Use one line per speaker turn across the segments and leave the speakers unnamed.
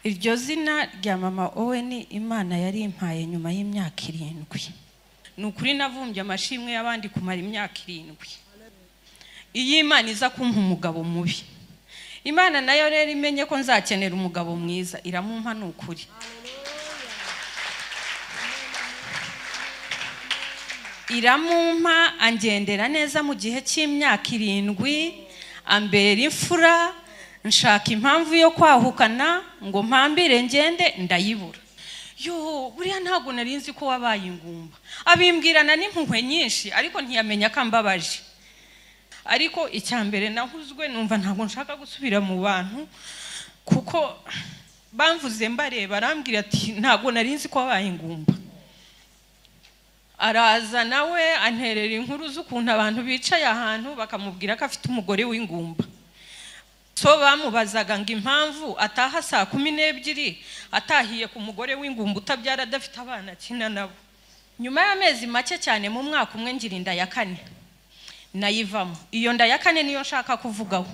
Iryo zina rya mama Owen Imana yari impaye nyuma y'imyaka 7. Nukuri navumbye amashimwe y'abandi kumara imyaka 7. Iyi Imana iza kumpa umugabo mubi. Imana nayo rero imenye ko nzakenera umugabo mwiza, iramumpa nukuri. Iramumpa angendera neza mu gihe cy'imyaka 7, ambera imfura, nshaka impamvu yo kwahukana ngo mpambire ngende ndayibura. Yo buriya ntago narinzi ko wabaye ingumba. Abimbwirana n'impuhwe nyinshi ariko ntiyamenya kambabaje. Ariko icyambere nahuzwe numva ntago nshaka gusubira mu bantu kuko bamvuze mbareba arambwira ati ntago narinzi ko wabaye ingumba. Araza nawe anterera inkuru z'ukuntu abantu bicaye ahantu bakamubwira ko afite umugore w'ingumba. So bamubazaga ngo impamvu ataha saa 12 atahiye ku mugore w'ingumba utabyara adafite abana kina nabo. Nyuma y'amezi make cyane mu mwaka umwe ngira inda ya 4 nayivamo. Iyo nda ya 4 niyo nshaka kuvugaho.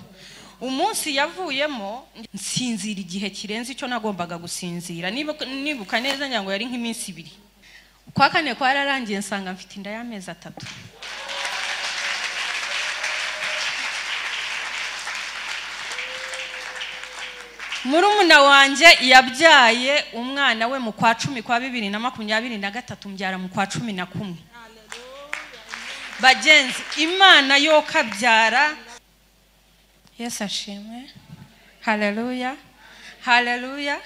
Umunsi yavuyemo nsinzira igihe kirenze icyo nagombaga gusinzira. Nibuka neza nyango yari nk'iminsi 2. Kwa 4 kwararangiye nsanga mfite inda y'amezi 3. Murumuna wanje yabyaye umwana we mu kwa 10 kwa 2023 mbyara mu kwa 11. Bagenzi Imana yo kabyara. Yes ashimwe. Hallelujah. Hallelujah.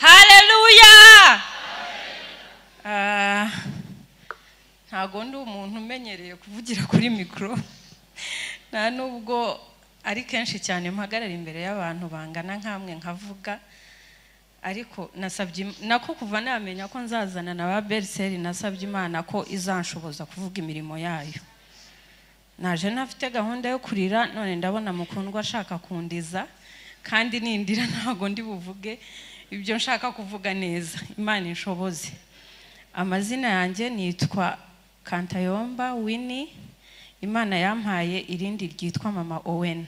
Hallelujah. Ntago ndi umuntu umenyereye kuvugira kuri mikro. Na nubwo ari kenshi cyane mpagarara imbere y'abantu bangana nkamwe nkavuga, ariko nasabye nako kuva namenya ko nzazana na ba Berseri, nasabye Imana ko izanshoboza kuvuga imirimo yayo. Naje nafite gahunda yo kurira, none ndabona mukundwa ashaka kundiza kandi nindira ntago ndi buvuge ibyo nshaka kuvuga neza. Imana inshoboze. Amazina yanjye nitwa Kantayomba Winnie. Imana yampaye irindi ryitwa mama Owen.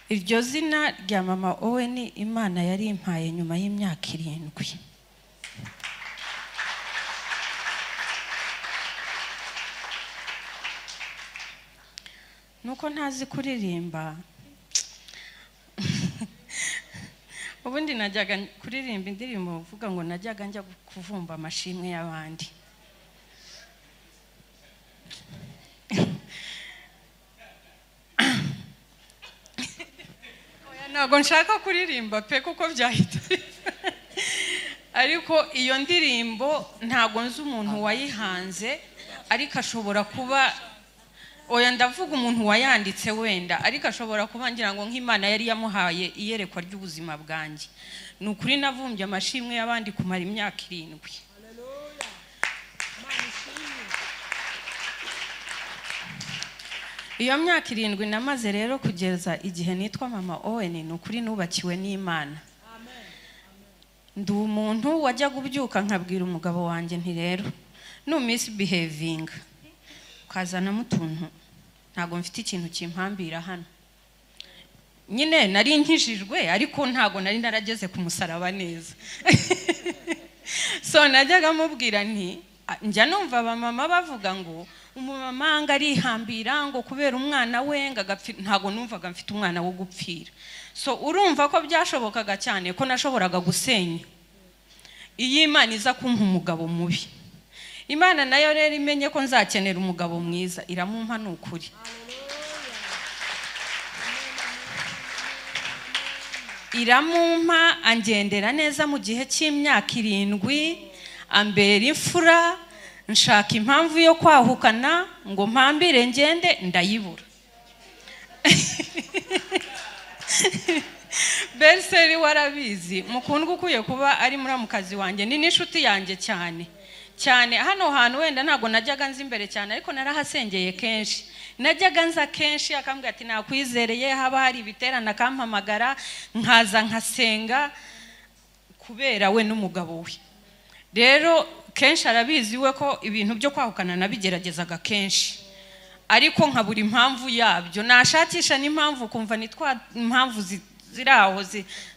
Iryo zina rya mama Owen Imana yari impaye nyuma y'imyaka 7. Nuko ntazi kuririmba. Ubundi najyaga kuririmba indirimbo uvuga ngo najyaga njya kuvumba amashimwe y'abandi. Oya ntago nshaka kuririmba pe kuko byahita. Ariko iyo ndirimbo ntago nzi umuntu wayihanze, ariko ashobora kuba oya ndavuga umuntu wayanditse wenda, ariko ashobora kuba ngira ngo nk'Imana yari yamuhaye iyerekwa ry'ubuzima bwanjye. Nukuri navumbye amashimwe y'abandi kumara imyaka 7. Iyo myaka 7 namaze rero kugeza igihe nitwa mama Owen, nukuri nubakiwe n'Imana. Ndi umuntu wajya gubyuka nkabwira umugabo wanjye nti rero no misbehaving ukazana mutuntu ntago mfite ikintu kimpambira hano. Nyine nari nkijijwe ariko ntago nari narageze ku musaraba neza. So najyaga mubwira nti njya numva abamama bavuga ngo umumama ngarihambira ngo kubera umwana we ngagapfira. Ntago numvaga mfite umwana wo gupfira. So urumva ko byashobokaga cyane ko nashoboraga gusenya. Iyi Imana iza kumpa umugabo mubi. Imana nayo rero imenye ko nzakenera umugabo mwiza, iramumpa nukuri. Iramumpa angendera neza mu gihe cy'imyaka 7, ambera imfura, nshaka impamvu yo kwahukana ngo mpambire ngende ndayibura. Berseri warabizi mukundwa ukuye kuba ari muramukazi wanjye, ni n'inshuti yanjye cyane hano hantu wenda ntago najyaga nzi imbere cyane, ariko narahasengeye kenshi. Najyaga nza kenshi akambwira ati nakwizereye, haba hari ibiterana kampamagara nkaza nkasenga kubera we n'umugabo we. Rero kenshi arabizi we ko ibintu byo kwahukana nabigeragezaga kenshi. ariko nkabura impamvu yabyo, nashakisha n'impamvu kumva nitwa impamvu ziraho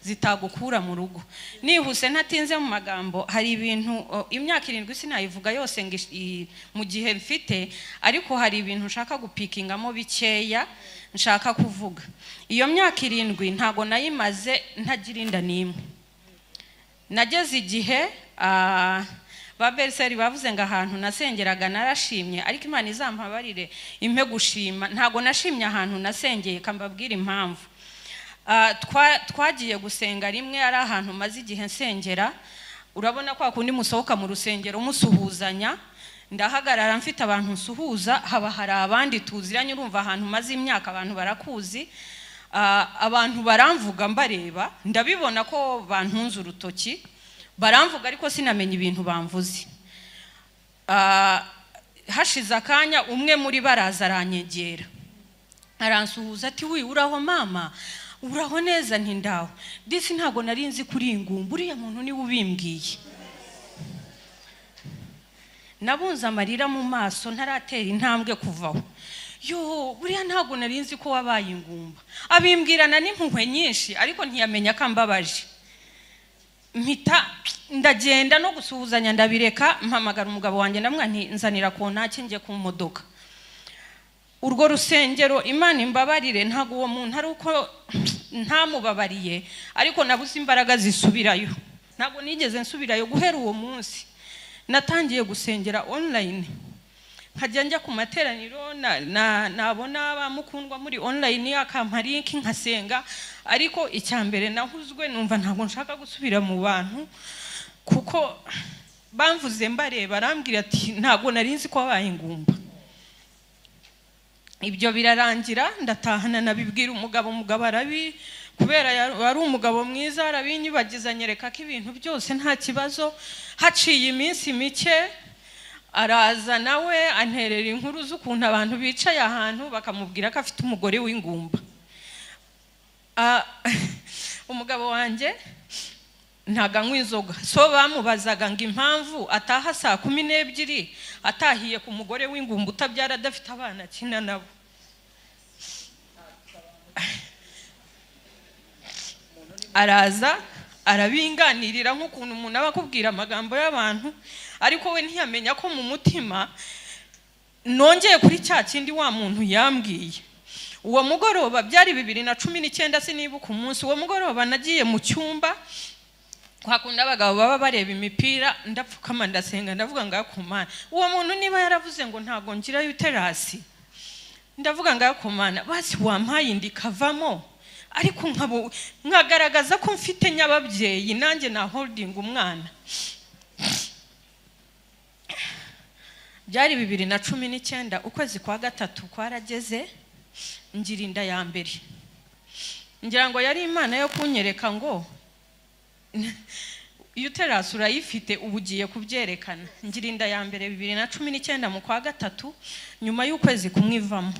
zitagukura mu rugo. Nihuse ntatinze mu magambo, hari ibintu imyaka 7 sinayivuga yose mu gihe mfite, ariko hari ibintu nshaka gupikingamo bikeya nshaka kuvuga. Iyo myaka 7 ntago nayimaze ntagira inda nimwe. Nageze igihe baberseri bavuze ngo ahantu nasengeraga narashimye, ariko Imana izampabarire impe gushima, ntago nashimye ahantu nasengeye, kambabwira impamvu. Twagiye gusenga rimwe ari ahantu maze igihe nsengera, urabona kwa kundi musohoka mu rusengero musuhuzanya, ndahagarara mfite abantu nsuhuza, haba hari abandi tuziranye, urumva ahantu maze imyaka abantu barakuzi, abantu baramvuga mbareba, ndabibona ko bantunze urutoki, baramvuga ariko sinamenye ibintu bamvuze. Hashize akanya umwe muri baraza aranyegera, aransuhuza ati wi uraho mama, uraho neza? Nti ndaho. Disi ntago narinzi kuri ingumba, uriya muntu ni ubimbwiye. Nabunza amarira mu maso ntaratera intambwe kuvaho. Yo buriya ntago narinzi ko wabaye ingumba. Abimbwirana n'impuhwe nyinshi, ariko ntiyamenya ko mbabaje. Mpita ndagenda no gusuhuzanya ndabireka, mpamagara umugabo wanjye ndamwa nti nzanira kontake njye ku modoka. Urwo rusengero Imana imbabarire, ntago uwo muntu ari uko ntamubabariye, ariko nabuze imbaraga zisubirayo. Ntago nigeze nsubirayo. Guhera uwo munsi natangiye gusengera online, nkajya njya ku materaniro, nabona abamukundwa muri online akampa link nkasenga, ariko icyambere nahuzwe numva ntago nshaka gusubira mu bantu, kuko bamvuze mbareba arambwira ati ntago narinzi ko wabaye ingumba. Ibyo birarangira, ndatahana nabibwira umugabo arabi, kubera wari umugabo mwiza, arabinyibagiza nyereka ko ibintu byose nta kibazo. Haciye iminsi mike araza nawe anterera inkuru z'ukuntu abantu bicaye ahantu bakamubwira ko afite umugore w'ingumba. Umugabo wanjye ntaganywa inzoga, so bamubazaga ngo impamvu ataha saa 12 atahiye ku mugore w'ingumba utabyara adafite abana kina nabo. Araza arabinganirira nk'ukuntu umuntu aba akubwira amagambo y'abantu, ariko we ntiyamenya ko mu mutima nongeye kuri cya kindi wa muntu yambwiye. Uwo mugoroba byari 2019 sinibuka umunsi. Uwo mugoroba nagiye mu cyumba kwakunda abagabo baba bareba imipira, ndapfukama ndasenga ndavuga ngo akumana, uwo muntu niba yaravuze ngo ntago ngira uterasi, ndavuga ngo akumana basi wampaye ndikavamo, ariko nkagaragaza ko mfite nyababyeyi nanjye na holding umwana. Byari 2019 ukwezi kwa 3 kwarageze, ngira inda ya mbere. Ngira ngo yari Imana yo kunyereka ngo uterasi urayifite ubugiye kubyerekana. Ngira inda ya mbere 2019 mu kwa 3, nyuma y'ukwezi kumwivamo.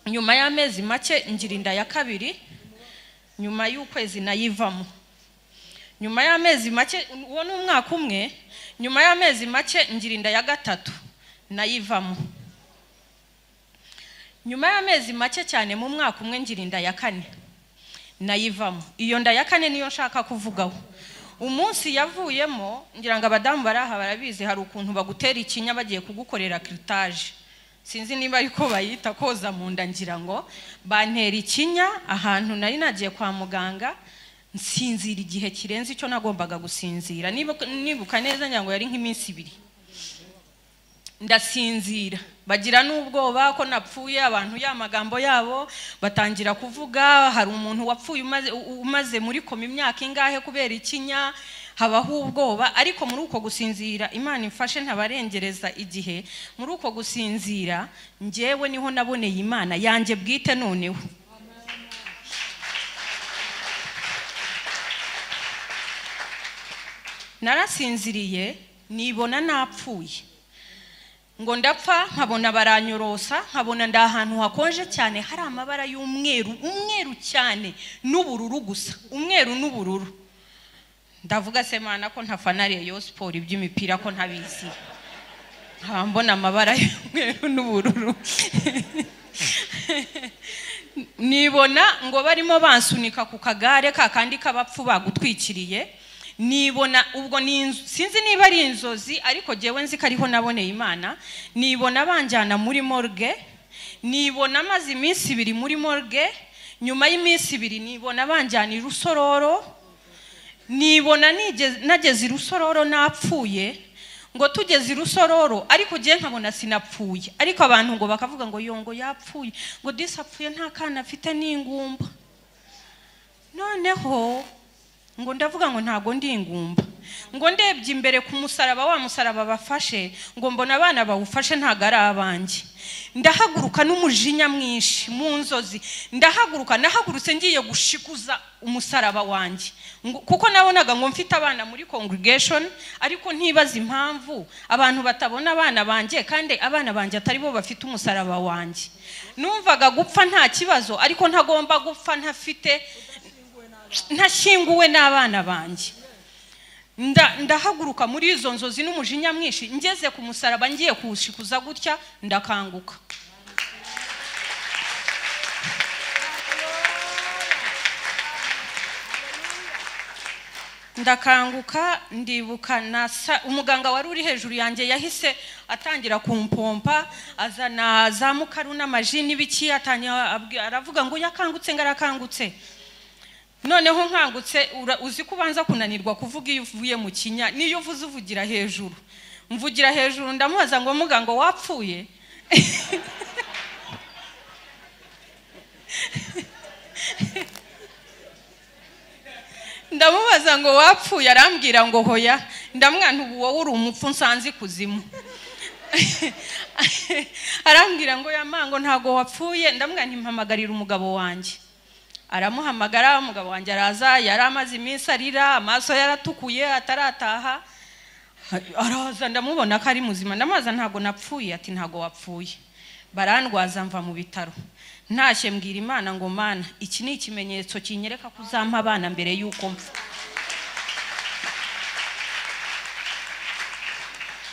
Nyuma y'amezi make ngira inda ya kabiri, nyuma y'ukwezi nayivamo. Nyuma y'amezi make, uwo ni umwaka umwe, nyuma y'amezi make ngira inda ya 3 nayivamo. Nyuma y'amezi make cyane mu mwaka umwe ngira inda ya 4 nayivamo. Iyo nda ya 4 niyo nshaka kuvugaho. Umunsi yavuyemo, ngira ngo abadamu baraha barabizi, hari ukuntu bagutera ikinya bagiye kugukorera cryptage. Sinzi niba ariko bayita koza mu nda, ngira ngo bantera ikinya ahantu nari nagiye kwa muganga, nsinzira igihe kirenze icyo nagombaga gusinzira. Nibuka neza ngira ngo yari nk'iminsi 2. Ndasinzira, bagira n'ubwoba ko napfuye, abantu ya magambo yabo batangira kuvuga hari umuntu wapfuye umaze muri koma imyaka ingahe kubera ikinya, habaho ubwoba. Ariko muri uko gusinzira, Imana imfashe ntabarengereza igihe, muri uko gusinzira njyewe niho naboneye Imana yanjye bwite noneho. Narasinziriye nibona napfuye, ngo ndapfa nkabona baranyorosa, nkabona nda ahantu hakonje cyane hari amabara y'umweru, umweru cyane n'ubururu gusa, umweru n'ubururu. Ndavuga se Mana ko ntafanariye yo sport iby'imipira ko ntabizi. mbona amabara y'umweru n'ubururu nibona ngo barimo bansunika ku kagare kakandi kabapfu bagutwikiriye nibona ubwo sinzi niba ari inzozi ariko jewe nzi kariho naboneye Imana nibona banjana muri morgue nibona maze iminsi 2 muri morgue nyuma y'iminsi 2 nibona banjana irusororo nibona nageze irusororo napfuye ngo tugeze irusororo ariko je nkabona sinapfuye ariko abantu ngo bakavuga ngo yongo yapfuye ngo disapfuye nta kana afite n'ingumba noneho ngo ndavuga ngo ntago ndi ingumba ngo ndebye imbere ku musaraba wa musaraba bafashe ngo mbona abana bawufashe ntago ari abanjye ndahaguruka n'umujinya mwinshi mu nzozi nahagurutse ngiye gushikuza umusaraba wanjye kuko nabonaga ngo mfite abana muri congregation ariko ntibaza impamvu abantu batabona abana banje kandi abana banje atari bo bafite umusaraba wanjye numvaga gupfa nta kibazo ariko ntagomba gupfa ntashyinguwe n'abana banje ndahaguruka muri izo nzozi n'umujinya mwinshi ngeze ku musaraba ngiye kuwushikuza gutya ndakanguka ndibuka umuganga wari uri hejuru yanjye yahise atangira kumpompa azana za mukaru n'amaji n'ibiki aravuga ngo yakangutse ngarakangutse noneho nkangutse uzi kubanza kunanirwa kuvuga iyo uvuye mu kinya niyo uvuze uvugira hejuru mvugira hejuru ndamubaza ngo muganga wapfuye ndamubaza ngo wapfuye arambwira ngo hoya ndamwana ubu wowe uri umupfu nsanzi kuzimu arambwira ngo yamango ntago wapfuye ndamwana impamagarira umugabo wanjye aramuhamagara umugabo wanjye araza yari amaze iminsi arira amaso yaratukuye atarataha araza ndamubona ko ari muzima ndamaza ntago napfuye ati ntago wapfuye barandwaza mva mu bitaro ntashye mbwira Imana ngo Mana iki ni ikimenyetso kinyereka kuzampa abana mbere yuko mpfa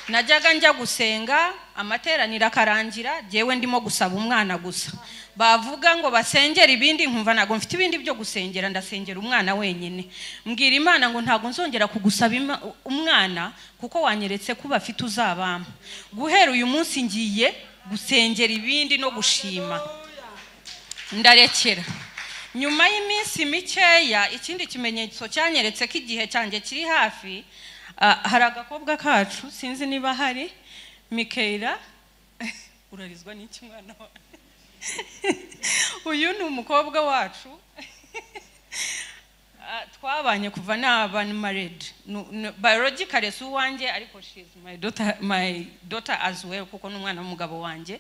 najyaga njya gusenga amateraniro akarangira jewe ndimo gusaba umwana gusa bavuga ngo basengera ibindi nkumva nago mfite ibindi byo gusengera ndasengera umwana wenyine mbwira Imana ngo ntago nzongera kugusaba umwana kuko wanyeretse kuba afite uzabama guhera uyu munsi ngiye gusengera ibindi no gushima ndarekera nyuma y'iminsi mikeya ikindi kimenyetso cyanyeretse ko igihe cyanjye kiri hafi hari agakobwa kacu sinzi niba hari Mikaela urarizwa n'iki mwana wa uyu ni umukobwa wacu twabanye kuva n'abana married biologically si uwanjye ariko she is my daughter as well kuko n'umwana w'umugabo wanjye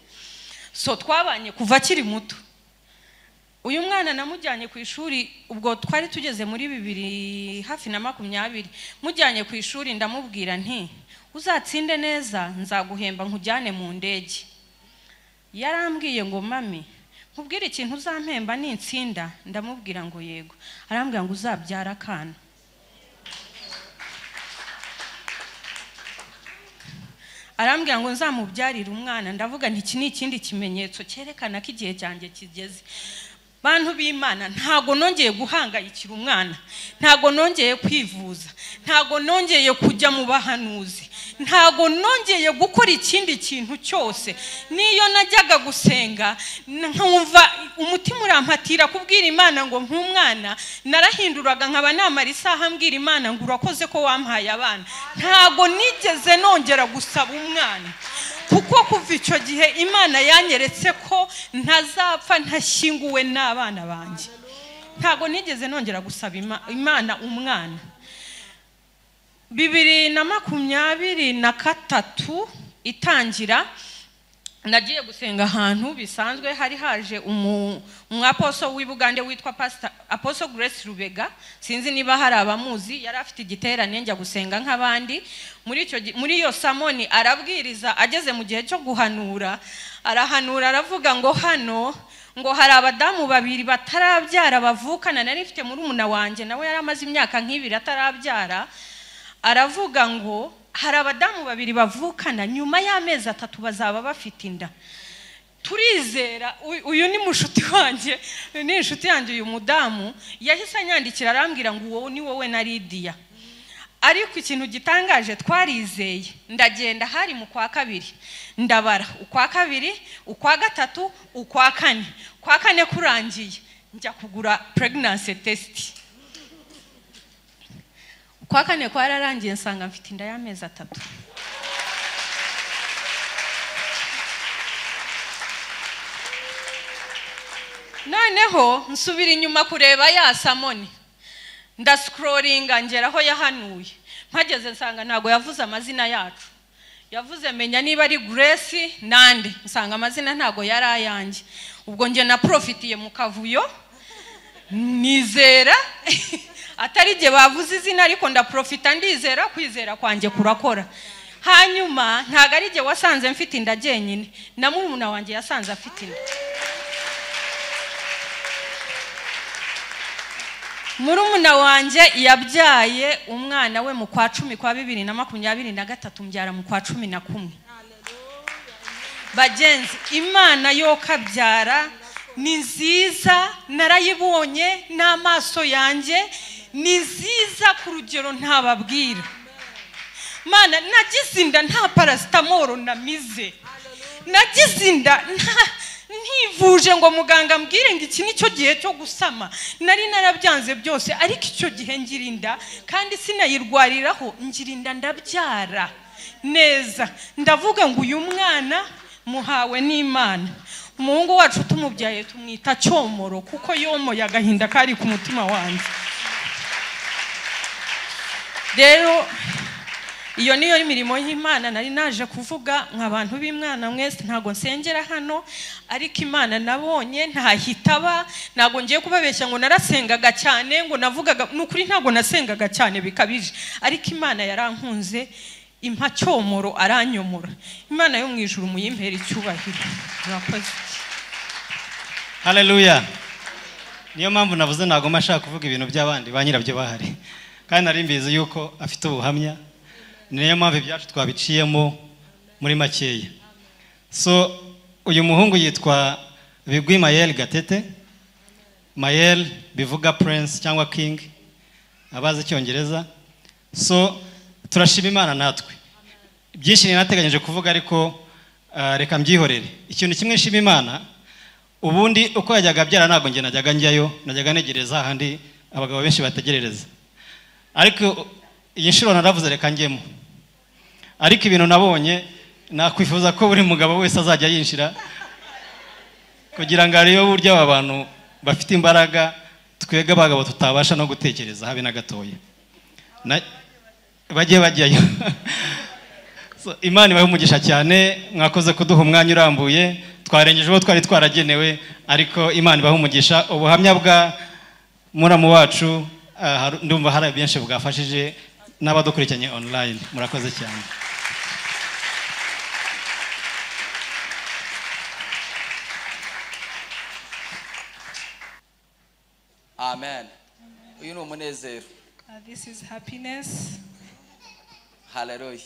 so twabanye kuva akiri muto uyu mwana namujyanye ku ishuri ubwo twari tugeze muri 2020 mujyanye ku ishuri ndamubwira nti uzatsinde neza nzaguhemba nkujyane mu ndege yarambwiye ngo mami nkubwira ikintu uzampemba n'insinda ndamubwira ngo yego arambwira ngo uzabyara akana arambwira ngo nzamubyarira umwana ndavuga nti iki ni ikindi kimenyetso cyerekana ko igihe cyanjye kigeze bantu b'Imana ntago nongeye guhangayikira umwana ntago nongeye kwivuza ntago nongeye kujya mu bahanuzi ntago nongeye gukora ikindi kintu cyose niyo najyaga gusenga nkumva umutima urampatira kubwira Imana ngo nk'umwana narahinduraga nkaba namara isaha mbwira Imana ngo urakoze ko wampaye abana ntago nigeze nongera gusaba umwana kuko kuva icyo gihe Imana yanyeretse ko ntazapfa ntashyinguwe n'abana banjye ntago nigeze nongera gusaba Imana umwana 2023 itangira nagiye gusenga ahantu bisanzwe hari haje umwaposo w'Ibugande witwa Pastor Apostle Grace Rubega sinzi niba hari abamuzi yari afite igiterane njya gusenga nk'abandi muri iyo samoni arabwiriza ageze mu gihe cyo guhanura arahanura aravuga ngo hano ngo hari abadamu 2 batarabyara bavukana nari mfite muri umuna wanjye nawe yari amaze imyaka nk'ibiri atarabyara aravuga ngo hari abadamu babiri bavukana nyuma y'amezi 3 bazaba bafite inda. Turizera uyu ni mushuti wanje, ni inshuti yanjye uyu mudamu yahise anyandikira arambwira ngo wowe ni wowe na Lydia. Ariko ikintu gitangaje twarizeye, ndagenda hari mu kwa kabiri ndabara ukwa kabiri ukwa gatatu ukwa kane, kwa kane kurangiye njya kugura pregnancy test. Kwa kane kwararangiye nsanga mfite inda y'amezi 3. Noneho nsubira inyuma kureba ya Samoni, ndascrollinga ngeraho yahanuye, mpageze nsanga ntago yavuze amazina yacu, yavuze menya niba ari Grace nande, nsanga amazina ntago yari ayanjye. Ubwo nge na profitiye mu kavuyo nizera atari je bavuze izina, ariko ndaprofita ndizera, kwizera kwanjye kurakora. Hanyuma ntago ari je wasanze mfite inda jyenyine, na murumuna wanjye yasanze afite inda. Murumuna wanjye yabyaye umwana we mu kwa 10 kwa 2023, mbyara mu kwa 11. Bagenzi, Imana yo kabyara ni nziza, narayibonye n'amaso yanjye, ni nziza ku rugero ntababwira. Mana nagize inda nta paracetamol namize, nagize inda ntivuje ngo muganga mbwire ngo iki nicyo gihe cyo gusama, nari narabyanze byose, ariko icyo gihe ngirinda kandi sinayirwariraho, ngirinda ndabyara neza. Ndavuga ngo uyu mwana muhawe n'Imana. Umuhungu wacu tumubyaye tumwita Cyomoro kuko yomoye agahinda kari ku mutima wanjye. Rero iyo niyo imirimo y'Imana nari naje kuvuga nk'abantu b'Imana mwese. Ntago nsengera hano, ariko Imana nabonye ntahitaba. Ntago ngiye kubabeshya ngo narasengaga cyane, ngo navugaga n'ukuri, ntago nasengaga cyane bikabije, ariko Imana yarankunze impa Cyomoro aranyomora. Imana yo mu ijuru muyimpera icyubahiro. Murakoze.
Haleluya. Niyo mpamvu navuze ntago mashaka kuvuga ibintu by'abandi ba nyirabyo bahari, kandi nari mbizi yuko afite ubuhamya. Niyo mpamvu ibyacu twabiciyemo muri makeya. So uyu muhungu yitwa Bigwi Mayel Gatete. Mayel bivuga prince cyangwa king, abazi icyongereza. So turashima Imana natwe. Byinshi ninateganyije kuvuga, ariko reka mbyihorere. Ikintu kimwe nshima Imana, ubundi uko yajyaga byara ntago nge najyaga njyayo, najyaga negereza handi abagabo benshi bategerereza. Ariko iyi nshuro naravuze reka njyemo. Ariko ibintu nabonye nakwifuza ko buri mugabo wese azajya yinshira, kugira ngo ariyo buryo aba bantu bafite imbaraga twega abagabo tutabasha no gutekereza habe na gatoya bagiye bajyayo. So Imana ibahe umugisha cyane, mwakoze kuduha umwanya urambuye, twarengeje uwo twari twaragenewe, ariko Imana ibahe umugisha. Ubuhamya bwa muramu wacu ndumva hari byinshi bwafashije n'abadukurikiranye online. Murakoze cyane.
Amen. Uyu ni umunezero.
This is happiness.
Hallelujah.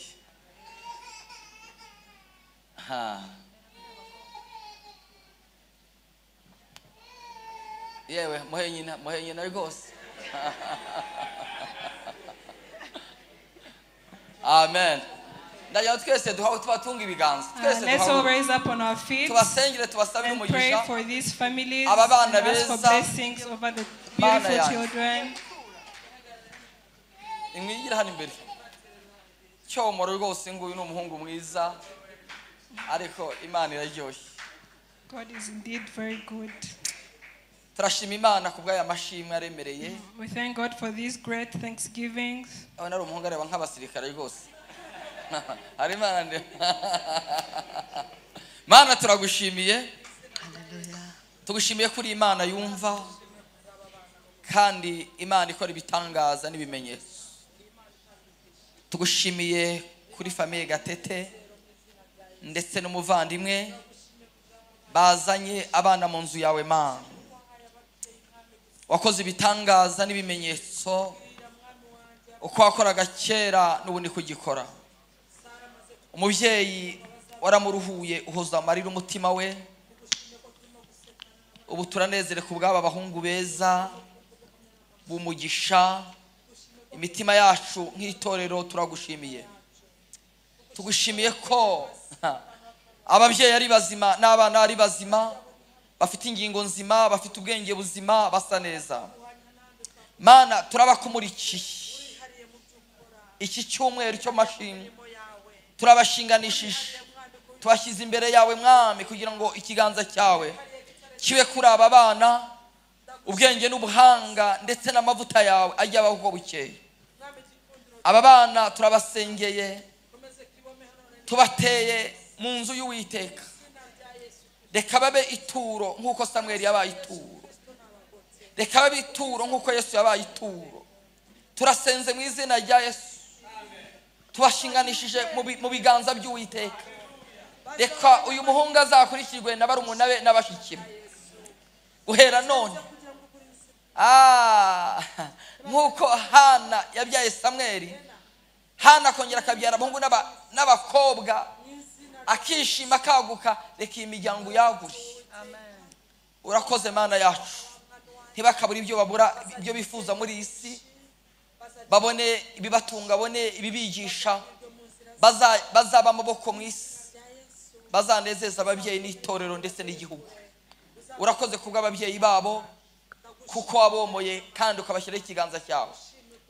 Yewe muhe nyina rwose. Amen.
Let's all raise up on our feet and pray for these families and ask for blessings over the beautiful children. God is indeed very good. We thank God for these great thanksgivings.
Mana turagushimiye, tugushimiye kuri Imana yumva kandi Imana ikora ibitangaza n'ibimenyetso. Tugushimiye kuri famille Gatete ndetse n'umuvandimwe bazanye abana mu nzu yawe Mana. Wakoze ibitangaza n'ibimenyetso uko wakoraga kera n'ubundi kugikora. umubyeyi waramuruhuye uhoza amarira umutima we. Ubu turanezere ku bw'aba bahungu beza bumugisha. Imitima yacu nk'itorero turagushimiye, tugushimiye ko ababyeyi ari bazima n'abana ari bazima, bafite ingingo nzima, bafite ubwenge buzima, basa neza. Mana, turabakumurikiye iki cyumweru cyo mashimwe, turabashinganishije, tubashyize imbere yawe mwami, kugira ngo ikiganza cyawe kibe kuri aba bana, ubwenge n'ubuhanga ndetse n'amavuta yawe ajya abaho uko bukeye. Aba bana turabasengeye, tubateye mu nzu y'Uwiteka. Reka babe ituro nk'uko Samweli yabaye ituro, reka babe ituro nk'uko Yesu yabaye ituro. Turasenze mu izina rya Yesu, tubashinganishije mu biganza by'Uwiteka. Reka uyu muhungu azakurikirwe na barumuna be n'abashiki be guhera none. Nk'uko Hana yabyaye Samweli, Hana akongera akabyara abahungu n'abakobwa, akishima akaguka. Reka iyi miryango yagure. Urakoze Mana yacu, ntibakabura ibyo babura, ibyo bifuza muri iyi si, babone ibibatunga, babone ibibigisha, bazaba amaboko mu isi, bazanezeza ababyeyi n'itorero ndetse n'igihugu. Urakoze kubw'ababyeyi babo, kuko wabomoye kandi ukabashyiraho ikiganza cyawe.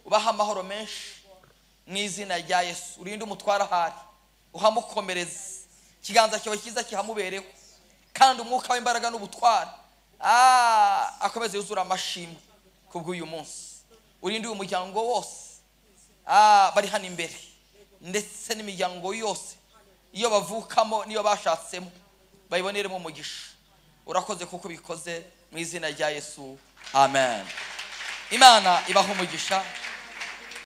Ubaha amahoro menshi mu izina rya Yesu. Urinde umutwara ahari, uhamukomereze, ikiganza cyawe cyiza kihamubereho, kandi umwuka w'imbaraga n'ubutware akomeze yuzura amashimwe kubw'uyu munsi. Urinde uyu muryango wose bari hano imbere, ndetse n'imiryango yose iyo bavukamo n'iyo bashatsemo, bayiboneremo umugisha. Urakoze kuko bikoze mu izina rya Yesu. Amen. Imana ibaho umugisha.